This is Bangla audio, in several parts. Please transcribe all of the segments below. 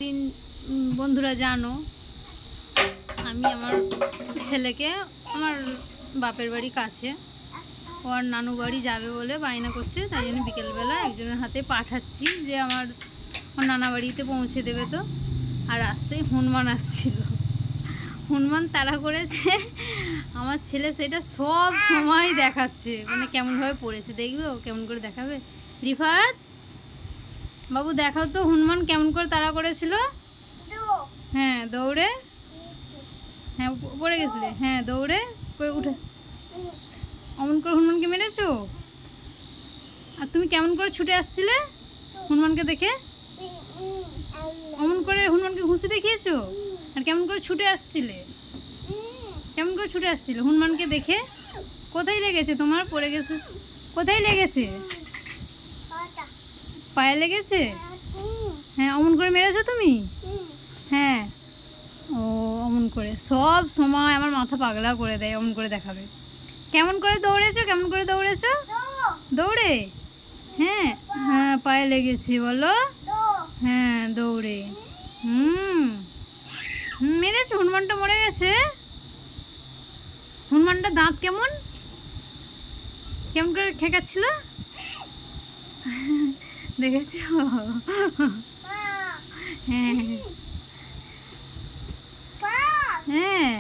দিন বন্ধুরা জানো আমি আমার ছেলেকে আমার বাপের বাড়ি কাছে ওর নানু বাড়ি যাবে বলে বায়না করছে, তাই জন্য বিকেলবেলা একজনের হাতে পাঠাচ্ছি যে আমার ওর নানা বাড়িতে পৌঁছে দেবে। তো আর রাস্তায় হনুমান আসছিল, হনুমান তাড়া করেছে আমার ছেলে, সেটা সব সময় দেখাচ্ছে, মানে কেমনভাবে পড়েছে দেখবে, ও কেমন করে দেখাবে। রিফাত বাবু দেখাও তো হনুমান কেমন করে তাড়া করেছিল। হ্যাঁ দৌড়ে, হ্যাঁ পড়ে গেছিলে, হ্যাঁ দৌড়ে কই উঠে অমন করে হনুমানকে মেরেছো। আর তুমি কেমন করে ছুটে আসছিলে হনুমানকে দেখে, অমন করে হনুমানকে ঘুষে দেখিয়েছো। আর কেমন করে ছুটে আসছিলে, কেমন করে ছুটে আসছিলে হনুমানকে দেখে। কোথায় লেগেছে তোমার, পড়ে গেছে কোথায় লেগেছে, পায়ে লেগেছে। হ্যাঁ অমন করে মেরেছো তুমি। হ্যাঁ ও অমন করে সব সময় আমার মাথা পাগলা করে দেয়, অমন করে দেখাবে। কেমন করে দৌড়েছো, কেমন করে দৌড়েছো, দৌড়ে। হ্যাঁ হ্যাঁ পায়ে লেগেছে বলো, হ্যাঁ দৌড়ে। মেরেছো, হনুমানটা মরে গেছে। হনুমানটা দাঁত কেমন কেমন করে খেকাচ্ছিল দেখেছো। হ্যাঁ হ্যাঁ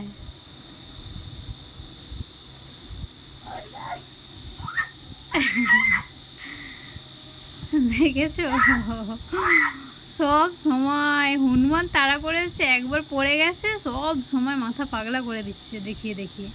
দেখেছো, সব সময় হনুমান তাড়া করেছে, একবার পড়ে গেছে সব সময় মাথা পাগলা করে দিচ্ছে দেখিয়ে দেখিয়ে।